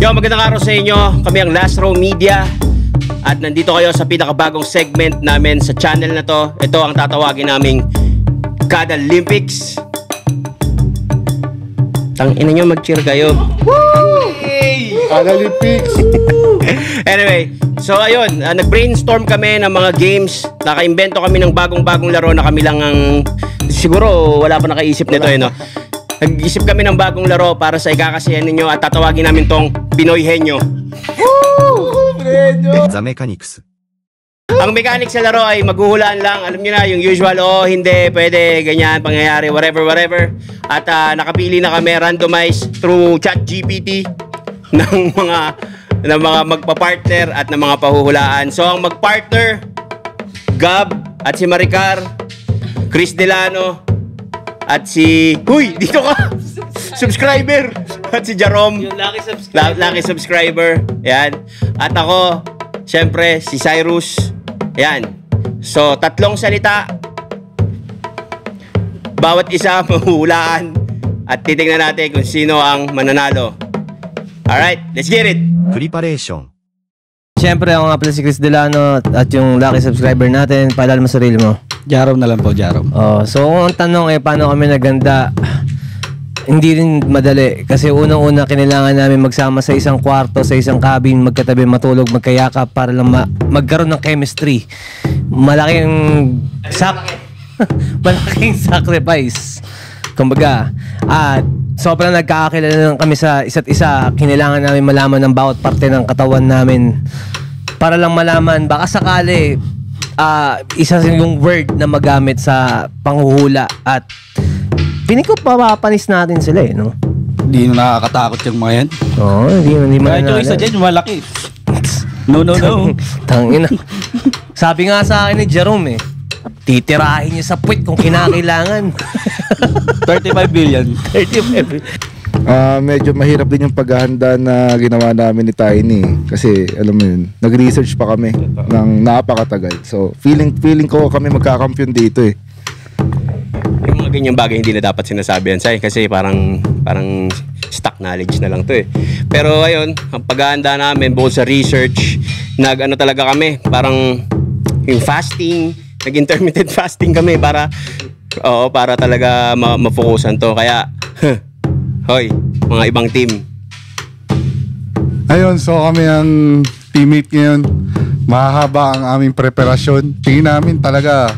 Yo, magandang araw sa inyo. Kami ang Last Row Media. At nandito kayo sa pinakabagong segment namin sa channel na to. Ito ang tatawagin naming Kada Olympics. Tangina nyo, mag-cheer kayo. Woo! Kada Olympics. Anyway, so ayun, nag-brainstorm kami ng mga games. Naka-invento kami ng bagong-bagong laro na kami lang ang... Siguro wala pa nakaisip nito eh, no? Nag-isip kami ng bagong laro para sa ikakasiyahan ninyo at tatawagin namin tong Pinoy Henyo. Woo! The Mechanics. Ang mechanics sa laro ay maghuhulaan lang. Alam nyo na, yung usual, hindi, pwede, ganyan, pangyayari, whatever. At nakapili na kami, randomized through ChatGPT ng mga magpa-partner at ng mga pahuhulaan. So, ang mag-partner, Gab at si Maricar, Chris Delano, at si... Uy, dito ka! Subscriber! At si Jerome. Yung lucky subscriber. Lucky subscriber. Yan. At ako, syempre, si Cyrus. Yan. So, 3 salita. Bawat isa mahuhulaan. At titingnan natin kung sino ang mananalo. Alright, let's get it! Preparation. Siyempre, ako nga pala si Chris Delano at yung lucky subscriber natin. Paalala mo sarili mo. Jarom na lang po, Jarom. So kung ang tanong paano kami naganda, hindi rin madali. Kasi unang-una, kailangan namin magsama sa isang kwarto, sa isang cabin, magkatabi, matulog, magkayakap para lang magkaroon ng chemistry. Malaking malaking sacrifice. Kumbaga, at sobrang nagkakakilala lang kami sa isa't isa. Kailangan namin malaman ng bawat parte ng katawan namin para lang malaman, baka sakali isa yung word na magamit sa panghuhula at piling ko papapanis natin sila no? Hindi na nakakatakot yung mga yan. Oo, hindi Kahit yung isa dyan, yung malaki. No. Tangina. Sabi nga sa akin ni Jerome titirahin niya sa puwit kung kinakailangan. 35 billion. 35. Medyo mahirap din yung paghahanda na ginawa namin ni Tiny. Kasi, alam mo yun, nag-research pa kami ng napakatagal. So, feeling ko kami magkakampiyon dito eh. Yung mga ganyang bagay hindi na dapat sinasabi yan, Sai, kasi parang stock knowledge na lang to eh. Pero ayun, ang paghahanda namin bukod sa research, nag-ano talaga kami, parang yung fasting, nag-intermittent fasting kami para talaga ma-focusan to. Kaya, hoy, mga ibang team. Ayun, so kami ang teammate ngayon. Mahaba ang aming preparasyon. Tingin namin talaga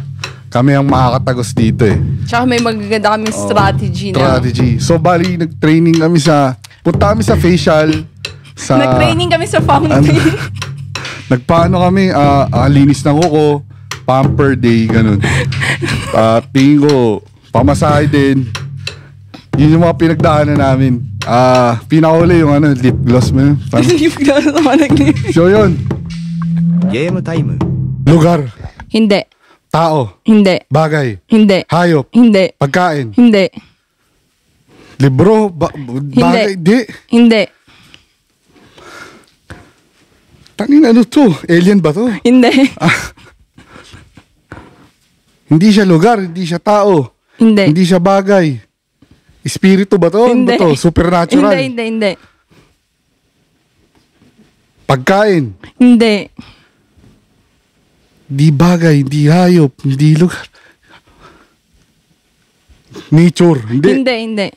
kami ang makakatagos dito eh. Tsaka may magaganda kaming strategy na. Strategy. So bali, nag-training kami punta kami sa facial. Nag-training kami sa fountain. Nagpaano kami, linis ng kuko, pamper day, ganun. Tingin ko, pamasahe din. Yun yung mga pinagdaanan namin. Pinakauli yung lip gloss mo yun. Lip gloss naman nag-lip. So yun. Game time. Lugar. Hindi. Tao. Hindi. Bagay. Hindi. Hayop. Hindi. Pagkain. Hindi. Libro. Bagay. Hindi. Tangin, ano to? Alien ba to? Hindi. Hindi siya lugar. Hindi siya tao. Hindi. Hindi siya bagay. Espiritu ba to? Hindi. Ano ba to? Supernatural? Hindi. Pagkain? Hindi. Hindi bagay, hindi hayop, hindi lugar. Nature? Hindi.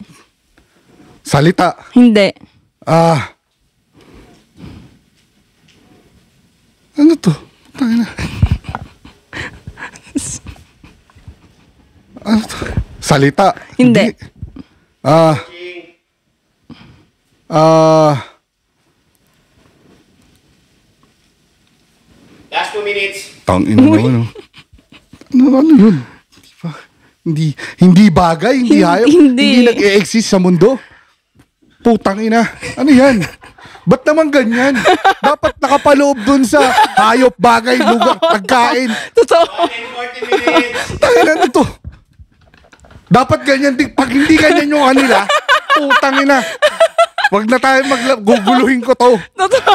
Salita? Hindi. Ano to? Tangina. Ano to? Salita? Hindi. Last 2 minutes. Tangina naman. Ano yun? Hindi bagay, hindi hayop, hindi nag-e-exist sa mundo. Putang ina. Ano yan? Ba't naman ganyan? Dapat nakapaloob dun sa hayop, bagay, lugar, pagkain. Totoo. 40 minutes. Tangina na to. Dapat ganyan din. Pag hindi ganyan yung kanila, putang ina. Wag na tayo guguluhin ko to. Totoo.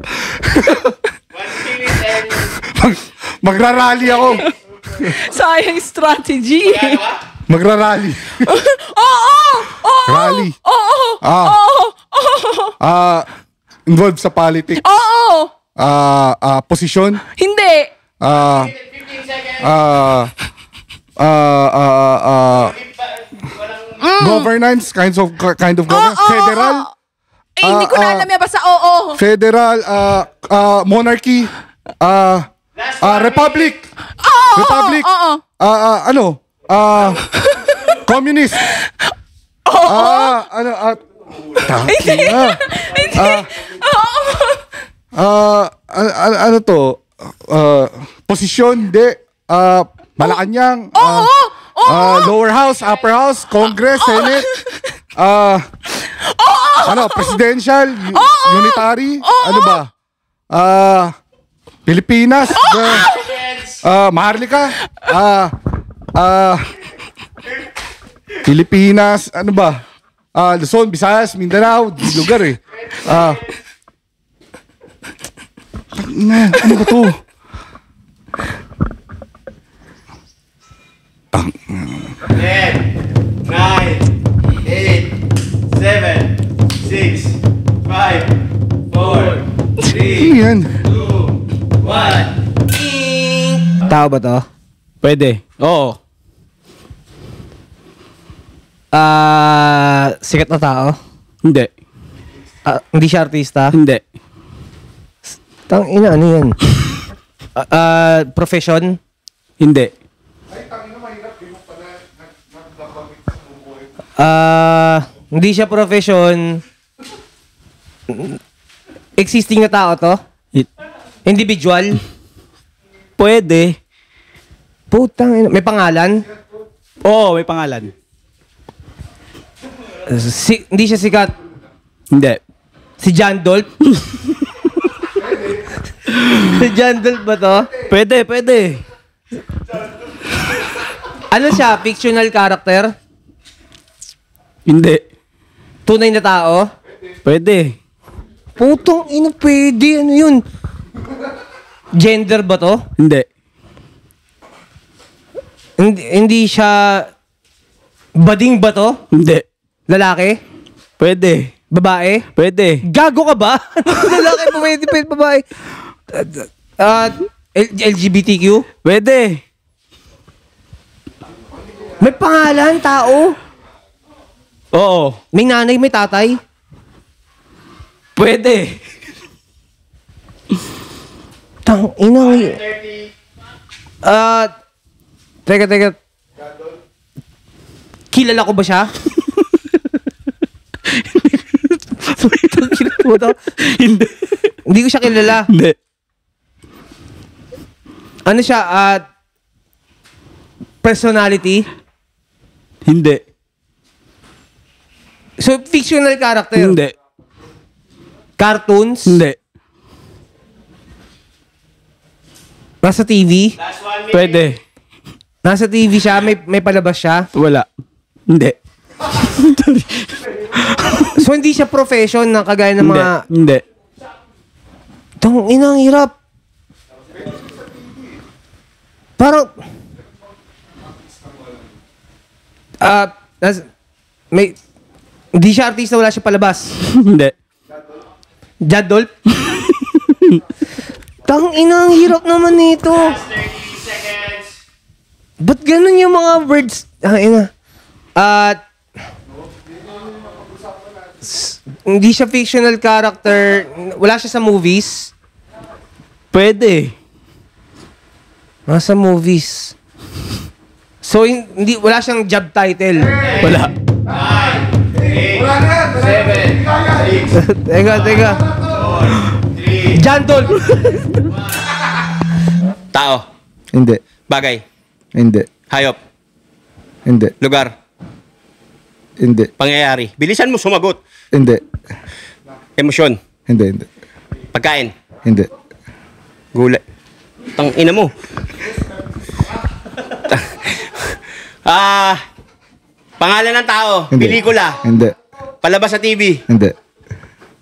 1 minute and... Magrarally ako. Sayang strategy. Magrarally. Oo! Rally. Oo! involved sa politics? Oo! Posisyon? Hindi! Ah, ah, ah, ah, ah, governance, kind of governance? Federal? Hindi ko na alam yan, basta oo. Federal, monarchy, republic. Oo! Republic. Oo! Ano? Communist. Ano? Ano to? Posisyon, di. Malacanang. Lower house, upper house, Congress, Senate. Presidential, unitary. Ano ba? Pilipinas. Maharlika. Pilipinas, ano ba? Luzon, Visayas, Mindanao, lugar eh. Ano ba to? 10, 9, 8, 7, 6, 5, 4, 3, Ano yan? 2, 1. Tao ba to? Pwede. Oo. Sikat na tao? Hindi. Hindi siya artista? Hindi. Ano yan? Profession? Hindi. Hindi siya profession. Existing na tao to? Individual? Pwede. Putang, may pangalan? Oo, may pangalan. Hindi siya sikat. Hindi. Si John Dolp? Si John Dolp ba to? Pwede. Ano siya? Fictional character? Hindi. Tunay na tao? Pwede. Putong ina, pwede. Ano yun? Gender ba to? Hindi. Hindi siya... Bading ba to? Hindi. Lalaki? Pwede. Babae? Pwede. Gago ka ba? Lalaki, pwede, babae. LGBTQ? Pwede. May pangalan, tao? Oo. May nanay, may tatay? Pwede. Tang ina. Teka. Kilala ko ba siya? Kilala mo to? Hindi. Hindi ko siya kilala. Hindi. Ano siya? Personality? Hindi. So, fictional character? Hindi. Cartoons? Hindi. Nasa TV? Pwede. Nasa TV siya? May palabas siya? Wala. Hindi. So, hindi siya profession na kagaya ng mga... Hindi. Tang inang hirap. Parang... Hindi siya artista, wala siya palabas. Hindi. Jadolp? Tang inang hirap naman nito. 30 seconds. Ba't ganun yung mga words? Ina. Hindi siya fictional character. Wala siya sa movies. Pwede. Nasa movies. So, wala siyang job title. Wala. 7, 6, Teka. 3. Jandol! Tao. Hindi. Bagay. Hindi. Hayop. Hindi. Lugar. Hindi. Pangyayari. Bilisan mo sumagot. Hindi. Emosyon. Hindi. Pagkain. Hindi. Gulay. Tang ina mo. Pangalan ng tao. Hindi. Pelikula. Hindi. Palabas sa TV. Hindi.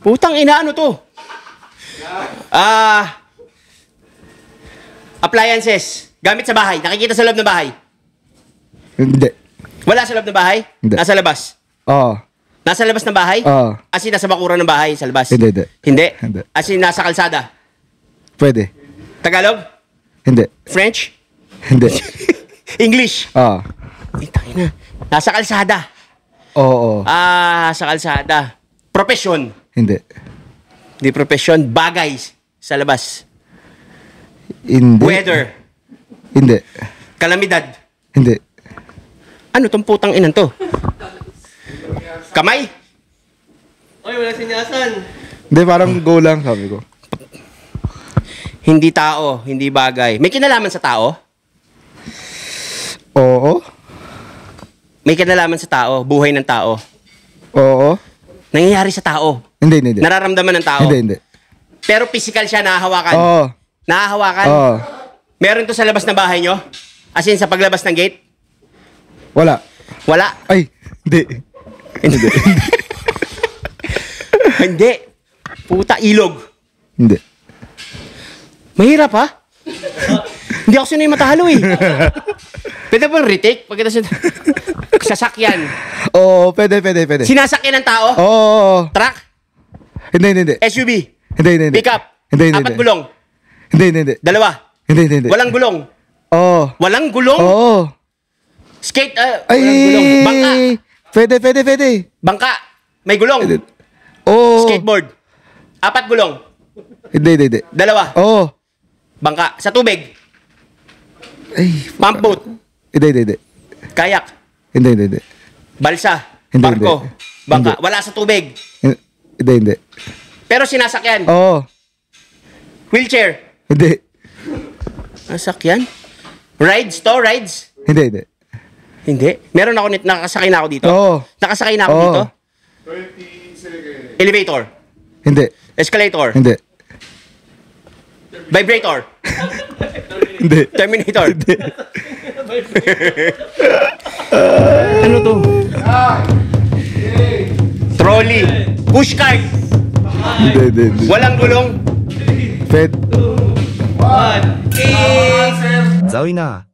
Putang ina, ano to? Appliances. Gamit sa bahay. Nakikita sa loob ng bahay. Hindi. Wala sa loob ng bahay? Hindi. Nasa labas. Oo. Nasa labas ng bahay? Oo. As in, nasa bakuran ng bahay, sa labas? Hindi, hindi. Hindi? Hindi. As in, nasa kalsada? Pwede. Tagalog? Hindi. French? Hindi. English? Oo. Ay, tangina. Nasa kalsada? Oo. Sa kalsada. Profesyon? Hindi. Hindi profesyon. Bagay sa labas? Hindi. Weather? Hindi. Kalamidad? Hindi. Ano tong putang inan to? Kamay? Oy, wala sinyasan. Hindi, parang go lang, sabi ko. Hindi tao, hindi bagay. May kinalaman sa tao? Oo. May kinalaman sa tao, buhay ng tao. Oo. Nangyayari sa tao. Hindi, hindi. Nararamdaman ng tao. Hindi, hindi. Pero physical siya, nahahawakan. Oo. Nahahawakan. Oo. Meron to sa labas ng bahay nyo? As in, sa paglabas ng gate? Wala. Wala. Ay, hindi. Hindi. Hindi. Puta, ilog. Hindi. Mahirap ha? Hindi ako sinay matalo eh. Pwede bang retake? Pagkita sasakyan. Oo, pwede. Sinasakyan ng tao? Oo. Truck? Hindi. SUV? Hindi. Pick up? Hindi. Apat gulong? Hindi. Dalawa? Hindi. Walang gulong? Oo. Walang gulong? Oo. Skate? Ay. Walang gulong. Bangka? Pwede. Bangka? May gulong? Oo. Skateboard? Apat gulong? Hindi. Dalawa? Oo. Bangka? Sa tubig? Ay. Pump boat? Hindi. Kayak? Hindi. Balsa? Hindi, Barko? hindi. Bangka? Hindi. Wala sa tubig? Hindi. Pero sinasakyan? Oo. Wheelchair? Hindi. Nasakyan? Rides to? Rides? Hindi. Hindi. Meron ako nakasakay na ako dito? Oo. Nakasakay na ako Oo. dito? Elevator? Hindi. Escalator? Hindi. Vibrator? Hindi. Terminator? Ano to? Trolley? Pushcart? Hindi. Walang gulong? Pwede. ザウイナ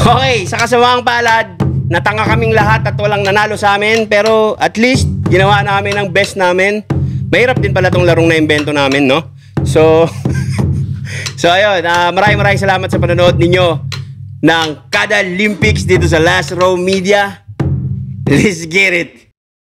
Okay, sa kasamaang palad, natanga kaming lahat at walang nanalo sa amin, pero at least ginawa namin ang best namin. Mahirap din pala tong larong na imbento namin, no? So, ayun, maraming salamat sa panonood ninyo ng Kada Olympics dito sa Last Row Media. Let's get it!